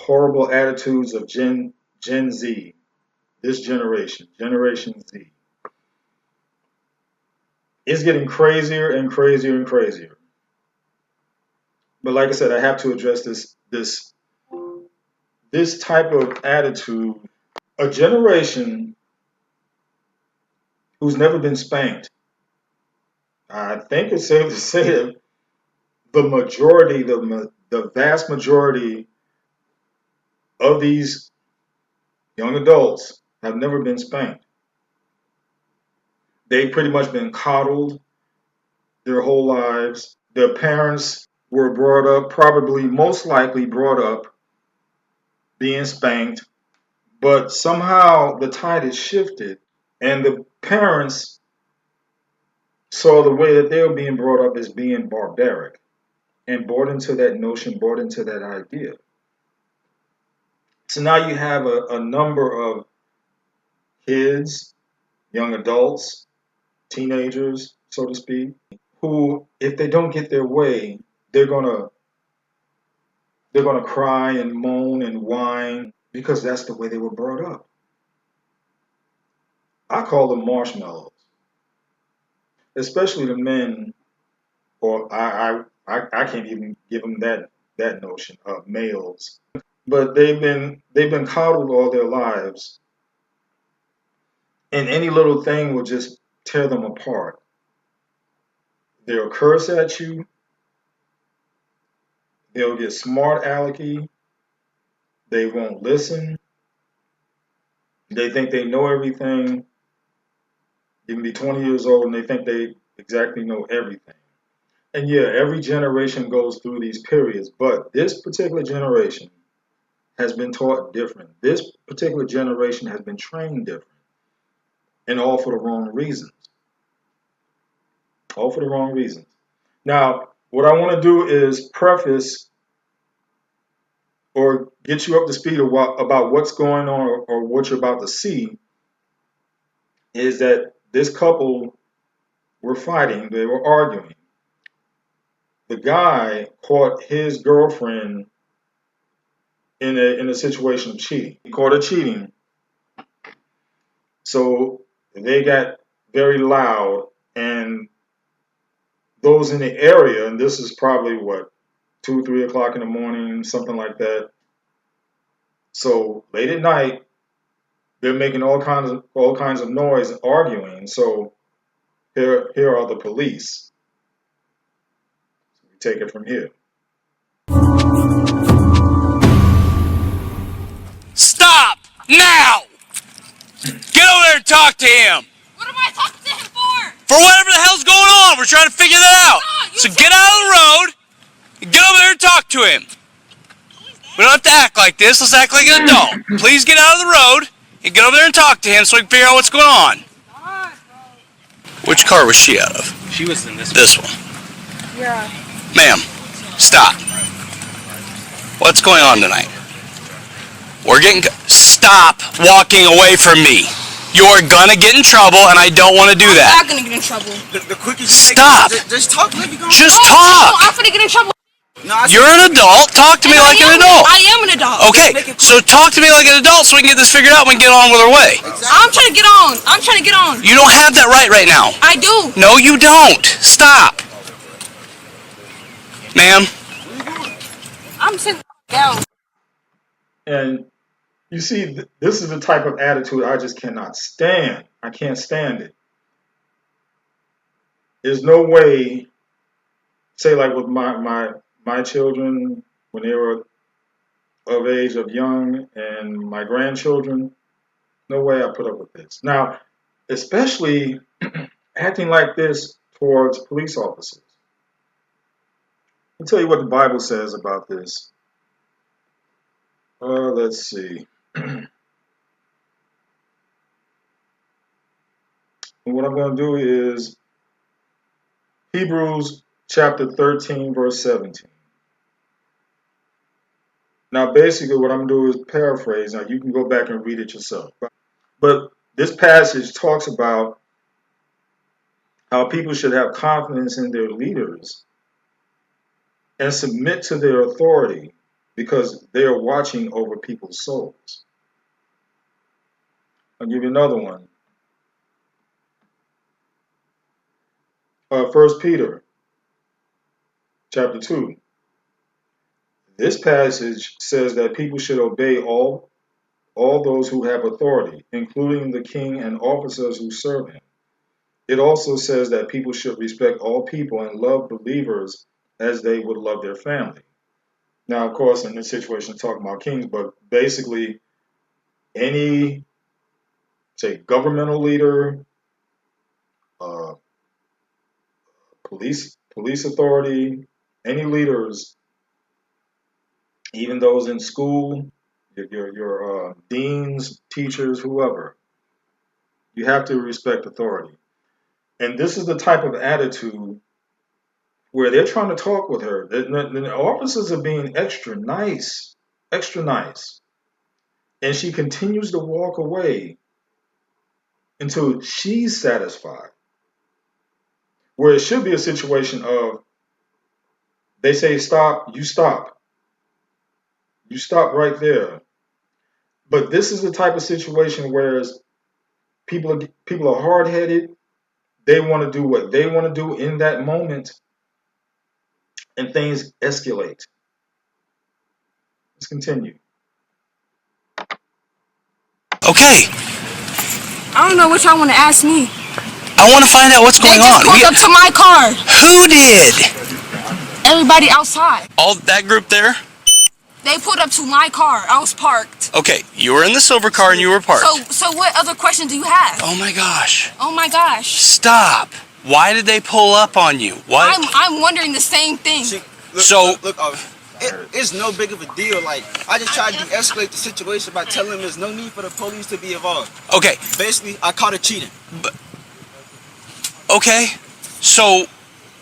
horrible attitudes of Gen Z, this Generation Z. It's getting crazier and crazier and crazier. But like I said, I have to address this type of attitude. A generation who's never been spanked. I think it's safe to say that the vast majority of these young adults have never been spanked. They've pretty much been coddled their whole lives. Their parents were brought up, probably most likely brought up being spanked, but somehow the tide has shifted and the parents saw the way that they were being brought up as being barbaric and bought into that notion, bought into that idea. So now you have a number of kids, young adults, teenagers, so to speak, who, if they don't get their way, they're gonna cry and moan and whine because that's the way they were brought up. I call them marshmallows, especially the men, or I can't even give them that notion of males, but they've been coddled all their lives, and any little thing will just tear them apart. They'll curse at you. They'll get smart alecky. They won't listen. They think they know everything. You can be 20 years old and they think they exactly know everything. And yeah, every generation goes through these periods, but this particular generation has been taught different. This particular generation has been trained different, and all for the wrong reasons. All for the wrong reasons. Now, what I want to do is preface or get you up to speed about what's going on or what you're about to see is that this couple were fighting, they were arguing. The guy caught his girlfriend in a situation of cheating. He caught her cheating. So they got very loud, and those in the area, and this is probably what, 2, 3 o'clock in the morning, something like that. So late at night, they're making all kinds of noise, arguing. So here are the police. We take it from here. Stop now! Get over there and talk to him. What am I talking to him for? For whatever the hell's going on. We're trying to figure that out. So get out of the road and get over there and talk to him. We don't have to act like this. Let's act like an adult. Please get out of the road and get over there and talk to him so we can figure out what's going on. Which car was she out of? She was in this one. Yeah. Ma'am, stop. What's going on tonight? Stop walking away from me. You're gonna get in trouble, and I don't want to do that. I'm not gonna get in trouble. The quickest Stop. Just talk. Let me go. Just talk. No, I'm gonna get in trouble. No, you're an adult. Talk to me like an adult. I am an adult. Okay, so talk to me like an adult so we can get this figured out and we can get on with our way. Exactly. I'm trying to get on. I'm trying to get on. You don't have that right now. I do. No, you don't. Stop. Ma'am. I'm sitting down. And you see, this is the type of attitude I just cannot stand. I can't stand it. There's no way, say like with my children, when they were of age of young, and my grandchildren, no way I put up with this. Now, especially acting like this towards police officers. I'll tell you what the Bible says about this. Let's see. What I'm going to do is Hebrews chapter 13, verse 17. Now, basically, what I'm going to do is paraphrase. Now, you can go back and read it yourself. But this passage talks about how people should have confidence in their leaders and submit to their authority because they're watching over people's souls. I'll give you another one. 1 Peter chapter 2. This passage says that people should obey all those who have authority, including the king and officers who serve him. It also says that people should respect all people and love believers as they would love their family. Now, of course, in this situation, talking about kings, but basically any, say, governmental leader, uh, police authority, any leaders, even those in school, your deans, teachers, whoever, you have to respect authority. And this is the type of attitude where they're trying to talk with her. The officers are being extra nice. And she continues to walk away until she's satisfied. Where it should be a situation of they say stop, you stop. You stop right there. But this is the type of situation where people are hard headed. They want to do what they want to do in that moment, and things escalate. Let's continue. Okay, I don't know what y'all want to ask me. I want to find out what's going They just on. pulled up to my car. Who did? Everybody outside. All that group there? They pulled up to my car. I was parked. Okay, you were in the silver car and you were parked. So what other question do you have? Oh my gosh. Oh my gosh. Stop. Why did they pull up on you? What? I'm wondering the same thing. See, look, it's no big of a deal. Like, I just tried to de-escalate the situation by telling them there's no need for the police to be involved. Okay. Basically, I caught her cheating. Okay. So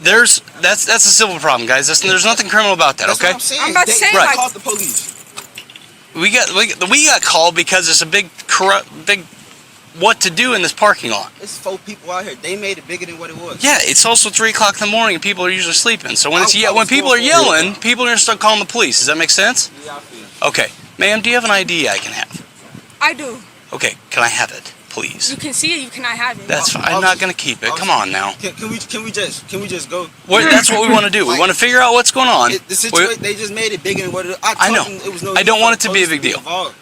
that's a civil problem, guys. There's nothing criminal about that. That's Okay. what I'm saying. I'm about to say, They like- called the police. We got called because it's a big what to do in this parking lot. It's 4 people out here. They made it bigger than what it was. Yeah, it's also 3 o'clock in the morning and people are usually sleeping. So when I when was people are going for yelling, it. people are gonna start calling the police. Does that make sense? Yeah, I feel. Okay, ma'am, do you have an ID I can have? I do. Okay, can I have it, please? You can see it. You cannot have it. That's fine. I'm not gonna keep it. Come on now. Can we just go? That's what we want to do. We want to figure out what's going on. The situation, they just made it bigger than what it. I know. It was no I don't need want for it to be a the big police deal. involved.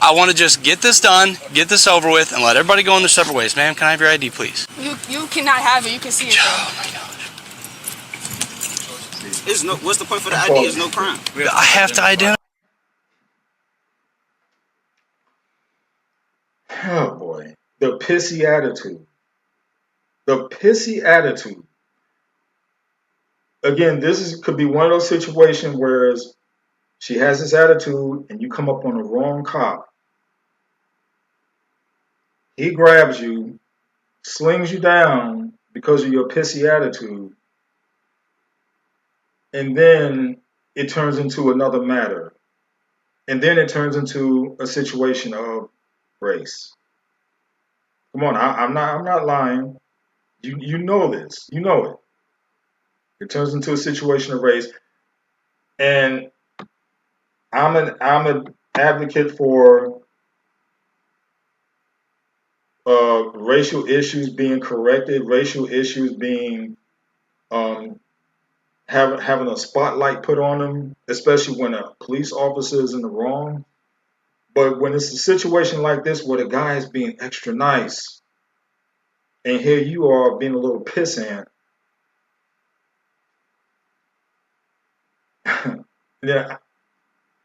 I want to just get this done, get this over with, and let everybody go in their separate ways. Ma'am, can I have your ID, please? You cannot have it. You can see it. Oh my gosh. It's no. What's the point for the ID? It's no crime. I have to identify. Oh boy. The pissy attitude. The pissy attitude. Again, could be one of those situations where she has this attitude and you come up on the wrong cop. He grabs you, slings you down because of your pissy attitude, and then it turns into another matter. And then it turns into a situation of race. Come on, I'm not lying. You know this. You know it. It turns into a situation of race. And I'm an advocate for racial issues being corrected, racial issues being having a spotlight put on them, especially when a police officer is in the wrong. But when it's a situation like this where the guy is being extra nice, and here you are being a little pissant, yeah,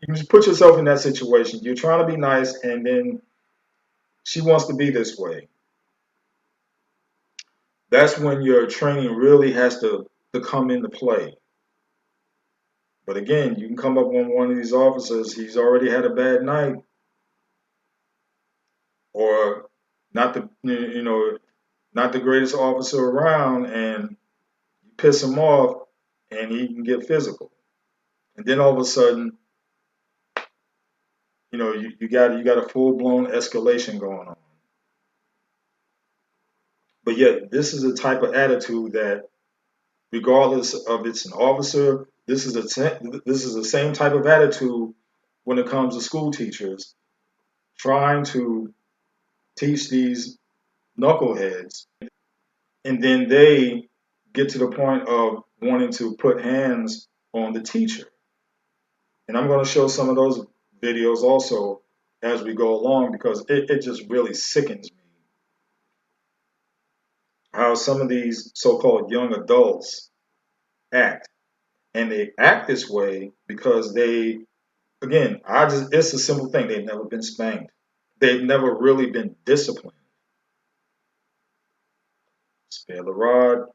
you just put yourself in that situation. You're trying to be nice, and then she wants to be this way. That's when your training really has to come into play. But again, you can come up on one of these officers, he's already had a bad night, or not not the greatest officer around, and you piss him off, and he can get physical. And then all of a sudden, you got a full blown escalation going on. But yet, this is a type of attitude that regardless of it's an officer. This is the same type of attitude when it comes to school teachers trying to teach these knuckleheads, and then they get to the point of wanting to put hands on the teacher. And I'm going to show some of those videos also as we go along because it just really sickens me how some of these so-called young adults act. And they act this way because they, again, it's a simple thing. They've never been spanked. They've never really been disciplined. Spare the rod,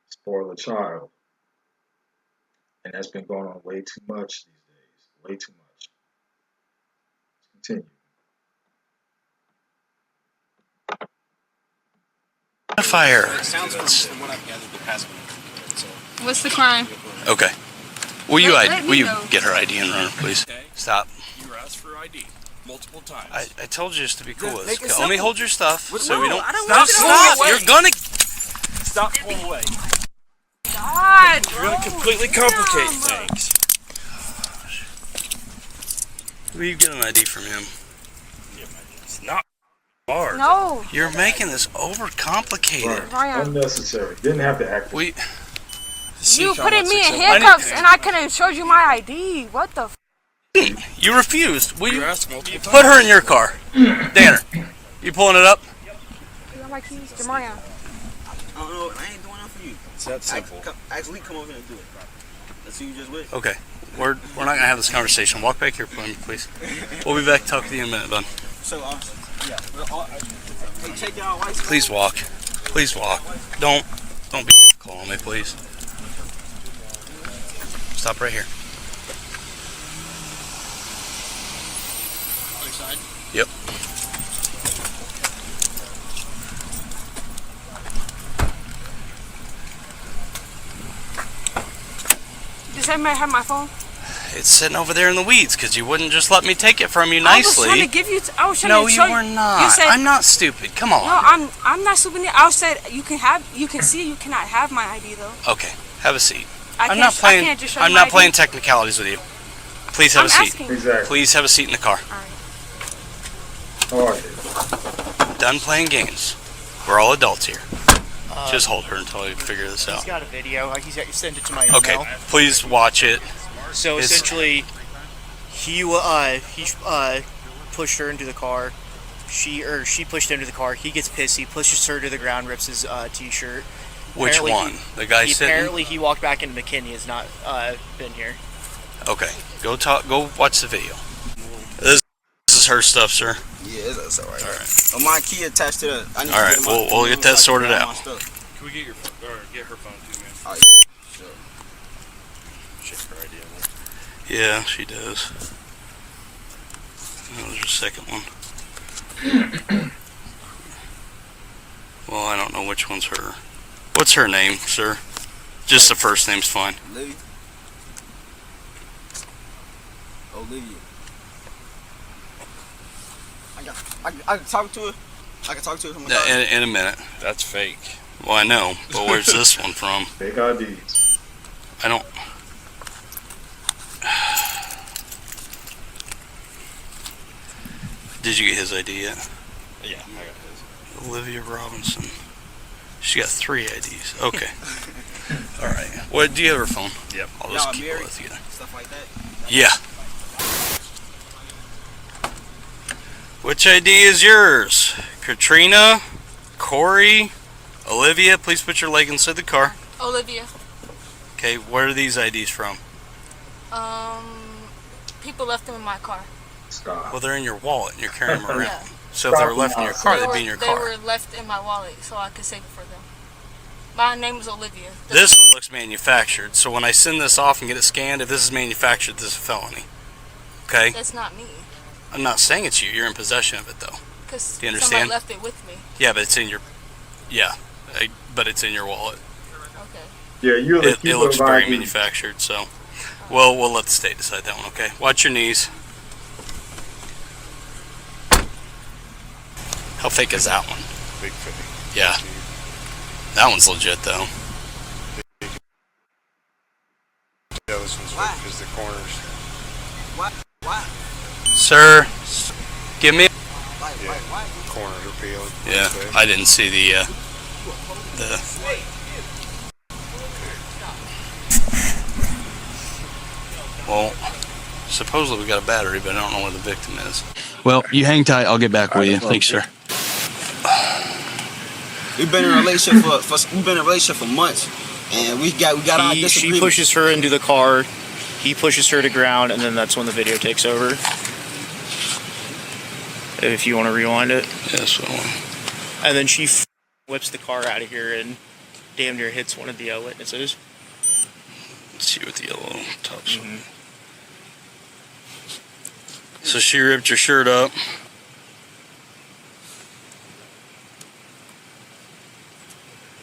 spoil the child. And that's been going on way too much these days. Way too much. Continue. Fire. What's the crime? Okay. Will you Let me will you know. get her ID and run her, please? Stop. You were asked for ID multiple times. I told you just to be cool. Just make it Let me simple. hold your stuff so we don't. I don't want you to Stop! hold it. You're gonna. Stop pulling away. God, You're going to completely complicate things. Will you get an ID from him? It's not hard. no. You're making this overcomplicated. Ryan. Unnecessary. Didn't have to act. We. You putting me in handcuffs and I couldn't show you my ID. What the f? You refused. Will You you were asked multiple times. put her in your car? Danner, you pulling it up? You got my keys, Jemiah. I don't know. I ain't doing nothing for you. It's that simple. Actually, come over here and do it. Let's see you just with. Okay. We're not gonna have this conversation. Walk back here for me, please. We'll be back to talk to you in a minute, bud. So, yeah. Hey, check y'all lights. Please walk. Please walk. Don't be difficult on me, please. Stop right here. Other side. Yep. Does anybody have my phone? It's sitting over there in the weeds because you wouldn't just let me take it from you I was nicely. trying to give you. I was trying No, to you show were not. You said I'm not stupid. Come on. no. I'm not stupid. I said you can have. You can see. You cannot have my ID though. Okay. Have a seat. I I'm can't, not playing. I can't just show I'm you not my playing ID. technicalities with you. Please have I'm a seat. asking. Exactly. Please have a seat in the car. All right. Done playing games. We're all adults here. Just hold her until we figure this He's out. got a video. He's got sent it to my email. Okay. Please watch it. So It's- essentially, he pushed her into the car. She pushed him into the car. He gets pissed. He pushes her to the ground, rips his t-shirt. Which Apparently one? The guy sitting? Apparently, he walked back into McKinney. Has not been here. Okay. Go watch the video. This is her stuff, sir. Yeah, that's all right. All right. Oh, my key attached to the. I need All to right, get my- we'll get that sorted my out. stuff. Can we get get her phone too, man? Oh, sure. Check her ID on there. Yeah, she does. That was her second one. Well, I don't know which one's her. What's her name, sir? Just the first name's fine. Olivia. Olivia. I can talk to her. I can talk to her from the car. In a minute. That's fake. Well, I know, but where's this one from? Fake ID. I don't. Did you get his ID yet? Yeah, I got his. Olivia Robinson. She got 3 IDs. Okay. All right. What? Do you have her phone? Yep. I'll just Y'all keep it married? with you. Stuff like that. Yeah. Which ID is yours? Katrina, Corey, Olivia. Please put your leg inside the car. Olivia. Okay. Where are these IDs from? People left them in my car. Stop. Well, they're in your wallet and you're carrying them around. Yeah. So if they were left in your car, they'd be in your They car. were left in my wallet, so I could save it for them. My name is Olivia. This one looks manufactured. So when I send this off and get it scanned, if this is manufactured, this is a felony. Okay? That's not me. I'm not saying it's you. You're in possession of it, though. Because Do you somebody understand? left it with me. Yeah, but it's in your. Yeah, but it's in your wallet. Okay. Yeah, you're the It keeper looks of very ID. manufactured. So, well, we'll let the state decide that one. Okay. Watch your knees. How fake is that one? Big fake. Yeah. That one's legit though. listens Why? because the corners. Why? Sir, give me. Why? Corners are peeling. Yeah, I didn't see the. Well, supposedly we got a battery, but I don't know where the victim is. Well, you hang tight. I'll get back with you. Thanks, sir. We've been in a relationship for months, and we got our She disagreements. pushes her into the car. He pushes her to ground, and then that's when the video takes over. If you want to rewind it. Yes, well. And then she whips the car out of here and damn near hits one of the witnesses. Let's see what the yellow tops. So she ripped your shirt up.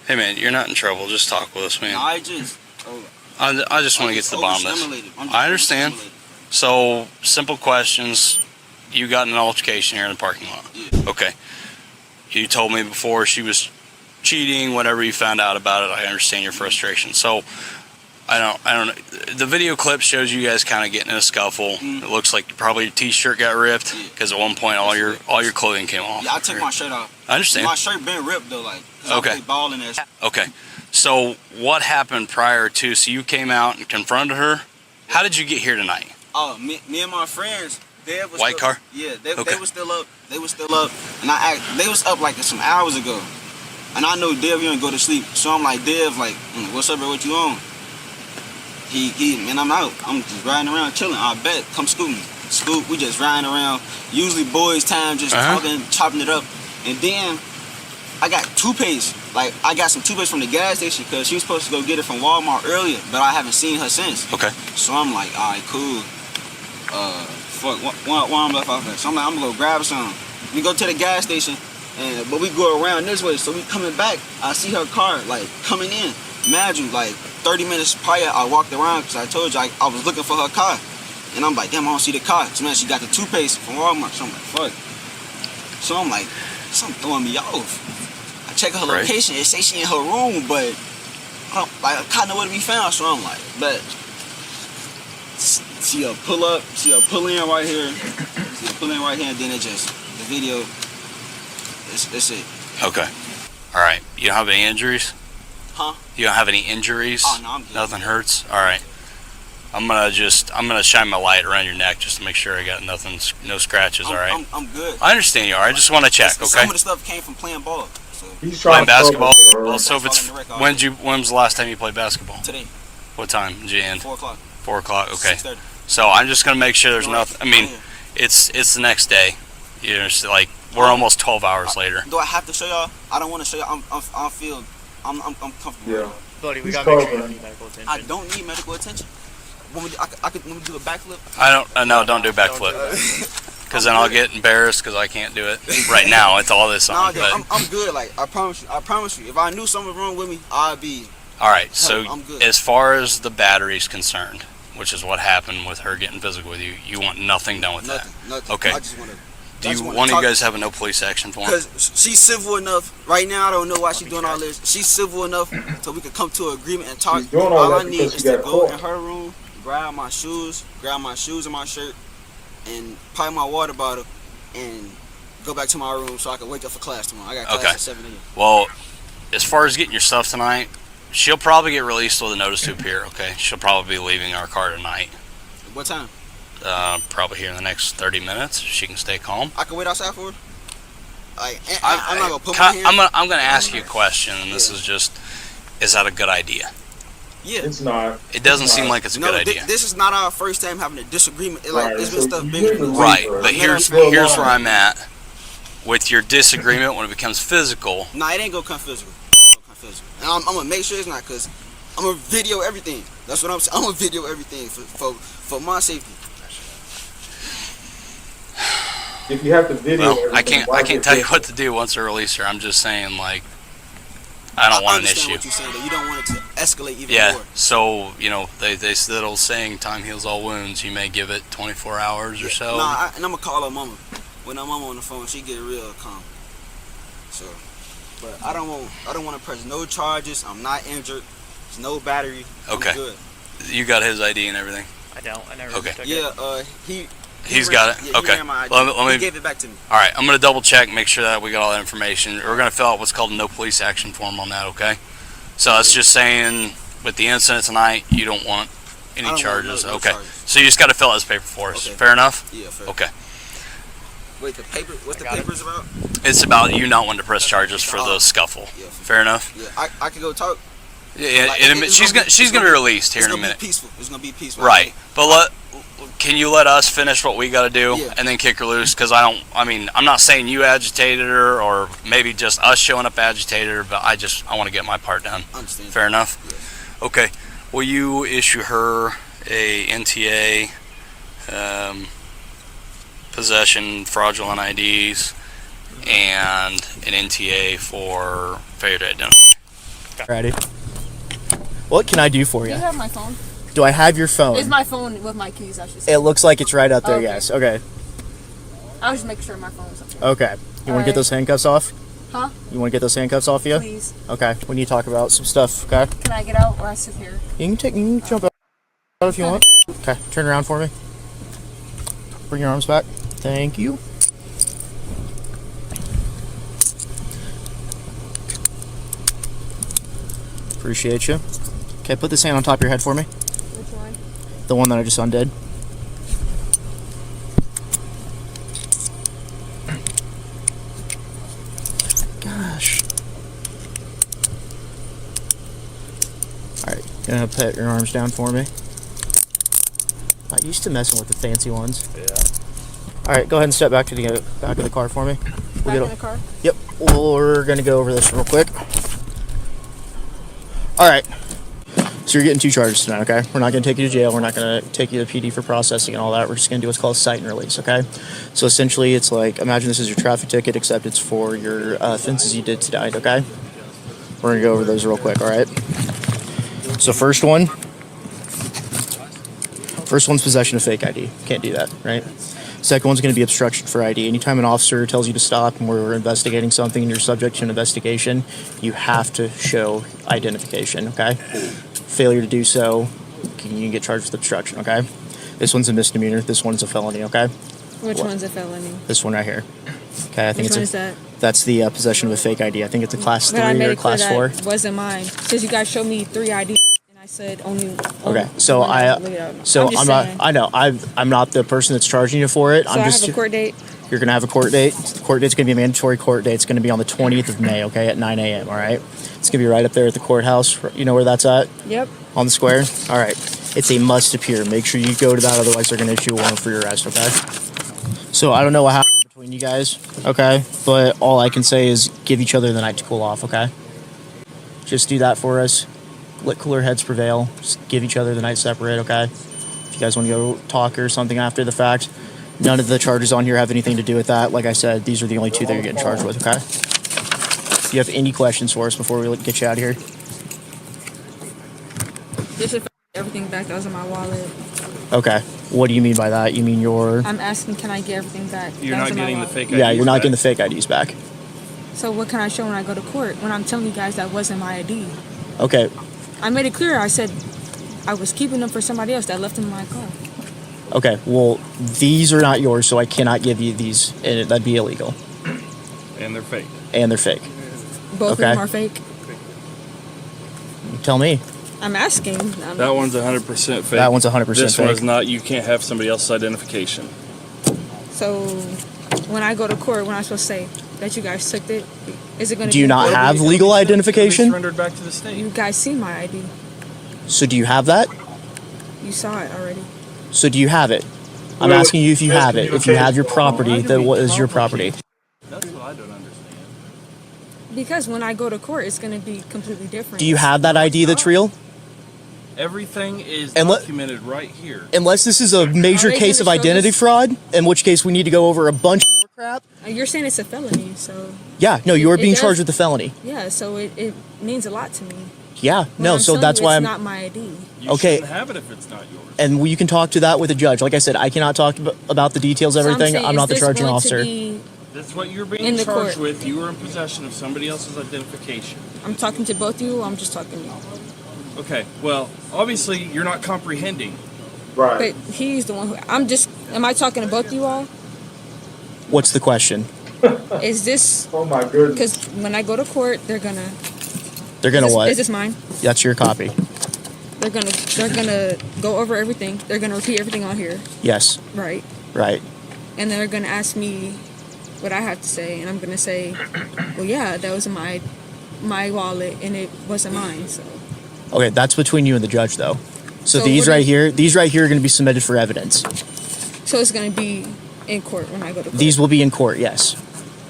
Hey man, you're not in trouble. Just talk with us, man. I just want to get to the bottom of this. I understand. So, simple questions. You got in an altercation here in the parking lot. Yeah. Okay. You told me before she was cheating, whatever you found out about it. I understand your frustration. So, I don't know. The video clip shows you guys kind of getting in a scuffle. It looks like probably your t-shirt got ripped because at one point all your clothing came off. Yeah, I took my shirt off. I understand. My shirt been ripped though, like. Okay. I balling that. Okay. So what happened prior to? So you came out and confronted her. How did you get here tonight? Oh, me and my friends. They was White car? Yeah, they Okay. was still up. They was still up, and they was up like some hours ago. And I know Dev, you didn't go to sleep, so I'm like, Dev, like, what's up, bro? What you on? Man, I'm out. I'm just riding around chilling. I bet. Come scoot me. Scoot. We just riding around. Usually boys' time, just talking, chopping it up. And then I got toothpaste. Like, I got some toothpaste from the gas station because she was supposed to go get it from Walmart earlier, but I haven't seen her since. Okay. So I'm like, all right, cool. Fuck, one I'm left off there. So I'm like, I'm gonna go grab some. We go to the gas station, but we go around this way. So we coming back, I see her car, like, coming in. Imagine, like, 30 minutes prior, I walked around because I told you I was looking for her car. And I'm like, damn, I don't see the car. So, man, she got the toothpaste from Walmart. So I'm like, fuck. So I'm like, something throwing me off. I check her location. It say she in her room, but I kind of nowhere to be found. So I'm like, but see her pull up, see her pull in right here, and then it just, the video, it's it. Okay. All right. You don't have any injuries? Huh? You don't have any injuries? Oh, no, I'm good. Nothing hurts? All right. I'm gonna shine my light around your neck just to make sure I got nothing, no scratches. All right. I'm good. I understand you are. I just want to check. Okay. Some of the stuff came from playing ball. So. He's trying Playing to basketball. cover her. Well, so if it's when was the last time you played basketball? Today. What time did you end? 4 o'clock. 4 o'clock. Okay. 6:30. So I'm just gonna make sure there's nothing. I mean, it's the next day. You know, it's like we're almost 12 hours later. Do I have to show y'all? I don't want to show y'all. I'm comfortable. Yeah. Buddy, we He's gotta make sure you covering. need medical attention. I don't need medical attention. When I could do a backflip. No, don't do backflip. Because then I'll get embarrassed because I can't do it right now with all this on. Nah, I'm good. Like, I promise you. If I knew something was wrong with me, I'd be. All right. So I'm good. as far as the battery's concerned, which is what happened with her getting physical with you, you want nothing done with Nothing. that. Okay. I just want to. Do you one of you guys have a no police action form? Because she's civil enough. Right now, I don't know why she's doing all this. She's civil enough so we can come to an agreement and talk. She's doing all All that I need because is she to got go caught. in her room, grab my shoes and my shirt, and pipe my water bottle, and go back to my room so I can wake up for class tomorrow. I got class at 7 a.m. Well, as far as getting your stuff tonight, she'll probably get released with a notice to appear. Okay. She'll probably be leaving our car tonight. What time? Probably here in the next 30 minutes. She can stay calm. I can wait outside for her? I'm not going to put my hand... I'm gonna ask you a question, and this is that a good idea? Yeah. It's not. It doesn't seem like it's a good idea. This is not our first time having a disagreement. Right, It's been so stuff you bigger need than to this. Right, Right. but here's Well, where I'm at. With your disagreement, when it becomes physical, Nah, it ain't gonna come physical. And I'm gonna make sure it's not, because I'm gonna video everything. That's what I'm saying. I'm gonna video everything for my safety. If you have to video, well, I everything, can't tell you what to do once I release her. I'm just saying, like, I don't want an understand issue. what you're saying, though. You don't want it to escalate even Yeah, more. so, you know, they say that old saying, time heals all wounds. You may give it 24 hours or so. Nah, and I'm gonna call her mama. When her mama on the phone, she get real calm. So, but I don't want to press no charges. I'm not injured. There's no battery. Okay. I'm good. You got his ID and everything. I don't. I never Okay. took it. Yeah, He's ran- got it? Yeah, Okay. He ran my ID. Let me He gave it back to me. All right, I'm going to double check, make sure that we got all that information. We're going to fill out what's called a no police action form on that, okay? So that's just saying with the incident tonight, you don't want any I don't charges. want no Okay. charges. So you just got to fill out this paper for us. Okay. Fair enough? Yeah, fair. Okay. Wait, the paper? What's the papers about? It's about you not wanting to press charges for the scuffle. Yeah. Fair enough? Yeah, I could go talk. Yeah, Like, she's gonna be released here in a minute. Peaceful. It's gonna be peaceful. Right. But can you let us finish what we got to do Yeah. and then kick her loose? Because I'm not saying you agitated her or maybe just us showing up agitated her, but I want to get my part done. Understand. Fair enough? Yes. Okay. Will you issue her a NTA, possession, fraudulent IDs, and an NTA for failure to identify? Ready? What can I do for Do you? you have my phone? Do I have your phone? It's my phone with my keys, I should say. It looks like it's right out there, Okay. yes. Okay. I was just making sure my phone was up there. Okay. You want to get Alright. those handcuffs off? Huh? You want to get those handcuffs off you? Please. Okay. We need to talk about some stuff, okay? Can I get out or I sit here? You can jump out if you want. Okay. Turn around for me. Bring your arms back. Thank you. Appreciate you. Okay, put this hand on top of your head for me. Which one? The one that I just undid. Gosh. Alright, gonna put your arms down for me. Not used to messing with the fancy ones. Yeah. Alright, go ahead and step back to the back of the car for me. Back in the car? Yep, we're gonna go over this real quick. Alright. So you're getting 2 charges tonight, okay? We're not going to take you to jail. We're not going to take you to PD for processing and all that. We're just going to do what's called cite and release, okay? So essentially, it's like, imagine this is your traffic ticket, except it's for your offenses you did tonight, okay? We're going to go over those real quick, all right? So first one's possession of fake ID. Can't do that, right? Second one's going to be obstruction for ID. Anytime an officer tells you to stop and we're investigating something and you're subject to an investigation, you have to show identification, okay? Failure to do so, you can get charged with obstruction, okay? This one's a misdemeanor. This one's a felony, okay? Which one's a felony? This one right here. Okay, I think Which one it's is that? that's the possession of a fake ID. I think it's a class 3 But I made or it clear class 4. that wasn't mine. Because you guys showed me 3 IDs and I said only. Okay, so one I'm just not. saying. I know. I'm not the person that's charging you for it. So I'm I just. have a court date. You're gonna have a court date. The court date's gonna be a mandatory court date. It's gonna be on the 20th of May. Okay, at 9 a.m. All right. It's gonna be right up there at the courthouse. You know where that's at? Yep. On the square. All right. It's a must appear. Make sure you go to that. Otherwise, they're gonna issue a warrant for your arrest. Okay. So I don't know what happened between you guys. Okay. But all I can say is give each other the night to cool off. Okay. Just do that for us. Let cooler heads prevail. Just give each other the night separate. Okay. If you guys want to go talk or something after the fact. None of the charges on here have anything to do with that. Like I said, these are the only 2 that you're getting charged with, okay? Do you have any questions for us before we get you out of here? Just everything back that was in my wallet. Okay. What do you mean by that? You mean your... I'm asking, can I get everything back? You're that was not in my getting the wallet? fake IDs Yeah, you're not back? getting the fake IDs back. So what can I show when I go to court? When I'm telling you guys that wasn't my ID. Okay. I made it clear. I said I was keeping them for somebody else that left them in my car. Okay. Well, these are not yours, so I cannot give you these. And that'd be illegal. And they're fake. And they're fake. Both Okay. of them are fake. Tell me. I'm asking. That one's 100% fake. That one's 100% This one fake. is not. You can't have somebody else's identification. So when I go to court, when I'm supposed to say that you guys took it, is it going to Do you not have legal identification? Surrendered back to the state. You guys see my ID. So do you have that? You saw it already. So do you have it? I'm Wait, asking you if you have it. If you have your property, Why do then we what is your property? That's what I don't understand. Because when I go to court, it's going to be completely different. Do you have that ID that's real? Everything is And let- documented right here. Unless this is a major Are they case of gonna show identity this? fraud, in which case we need to go over a bunch more crap. You're saying it's a felony, so Yeah, no, you're It being does- charged with a felony. yeah, so it means a lot to me. Yeah, When no, I'm so telling that's you why it's I'm. not my ID. You Okay. shouldn't have it if it's not yours. And you can talk to that with a judge. Like I said, I cannot talk about the details of So everything. saying, I'm not the is this charging going to officer. be- That's what you're being In the charged court. with. You were in possession of somebody else's identification. I'm talking to both of you. Or I'm just talking to you. Okay, well, obviously you're not comprehending. Right. But he's the one who. Am I talking to both of you all? What's the question? Is this. Oh my Because goodness. when I go to court, they're gonna. They're gonna Is what? this mine? That's your copy. They're gonna go over everything. They're gonna repeat everything on here, Yes. right? Right. And they're gonna ask me what I have to say, and I'm gonna say, well, yeah, that was my wallet, and it wasn't mine. So. Okay, that's between you and the judge, though. So, So these what right do- here, these right here are going to be submitted for evidence. So it's gonna be in court when I go to court. These will be in court. Yes.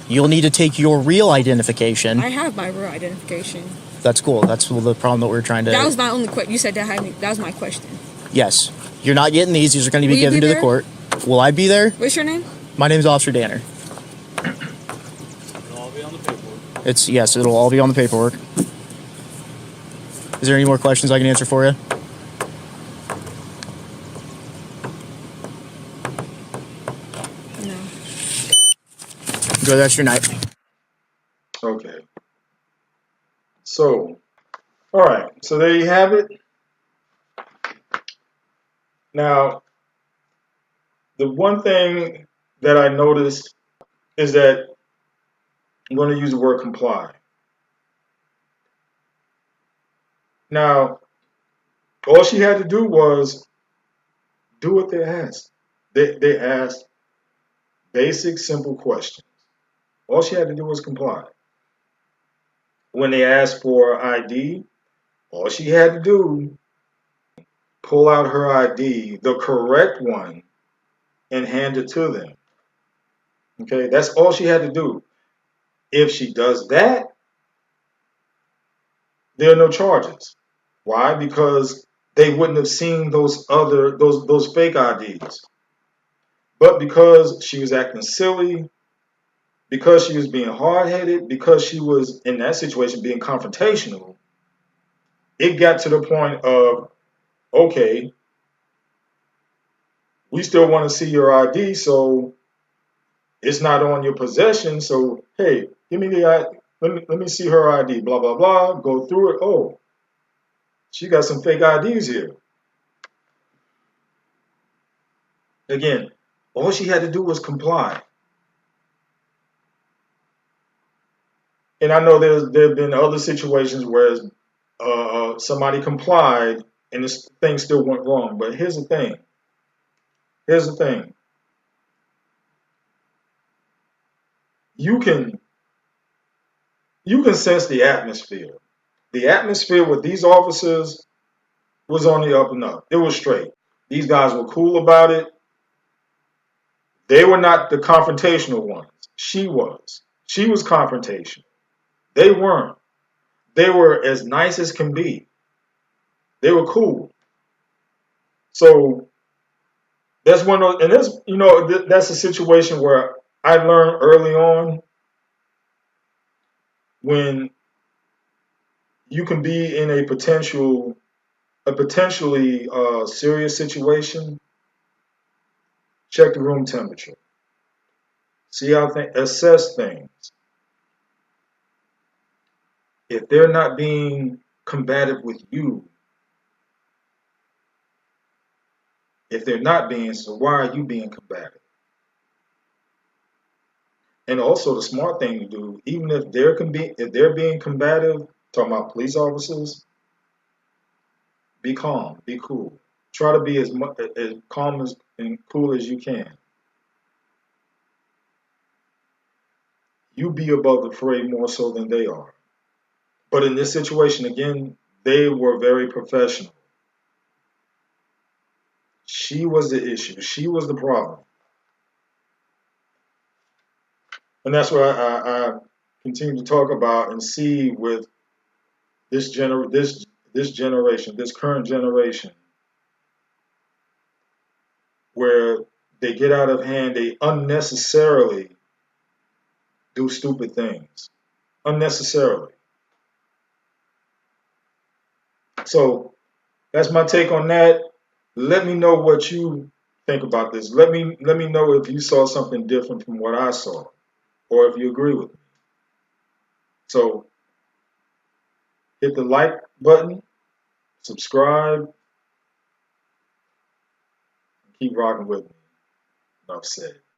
You'll need to take your real identification. I have my real identification. That's cool. That's the problem that we're trying to. That was my only question. You said that was my question. Yes. You're not getting these. These are going to be Will you given be to the there? court. Will I be there? What's your name? My name's Officer Danner. It'll all be on the paperwork. Yes, it'll all be on the paperwork. Is there any more questions I can answer for you? No. Enjoy the rest of your night. Okay. So, all right. So there you have it. Now, the one thing that I noticed is that I'm going to use the word comply. Now, all she had to do was do what they asked. They asked basic, simple questions. All she had to do was comply. When they asked for ID, all she had to do, pull out her ID, the correct one, and hand it to them. Okay, that's all she had to do. If she does that, there are no charges. Why? Because they wouldn't have seen those fake IDs. But because she was acting silly, because she was being hard-headed, because she was in that situation being confrontational, it got to the point of, okay, we still want to see your ID, so it's not on your possession. So hey, give me the ID. Let me see her ID. Blah blah blah. Go through it. Oh, she got some fake IDs here. Again, all she had to do was comply. And I know there've been other situations where somebody complied and this thing still went wrong. But here's the thing. Here's the thing. You can sense the atmosphere. The atmosphere with these officers was on the up and up. It was straight. These guys were cool about it. They were not the confrontational ones. She was. She was confrontational. They weren't. They were as nice as can be. They were cool. So that's one of those, and this, that's a situation where I learned early on when you can be in a potentially serious situation. Check the room temperature. See how assess things. If they're not being combative with you, if they're not being, so why are you being combative? And also the smart thing to do, even if they're being combative, talking about police officers, be calm, be cool. Try to be as calm and cool as you can. You be above the fray more so than they are. But in this situation, again, they were very professional. She was the issue. She was the problem. And that's what I continue to talk about and see with this generation, this current generation, where they get out of hand, they unnecessarily do stupid things. Unnecessarily. So that's my take on that. Let me know what you think about this. Let me know if you saw something different from what I saw, or if you agree with me. So hit the like button, subscribe, keep rocking with me. Enough said.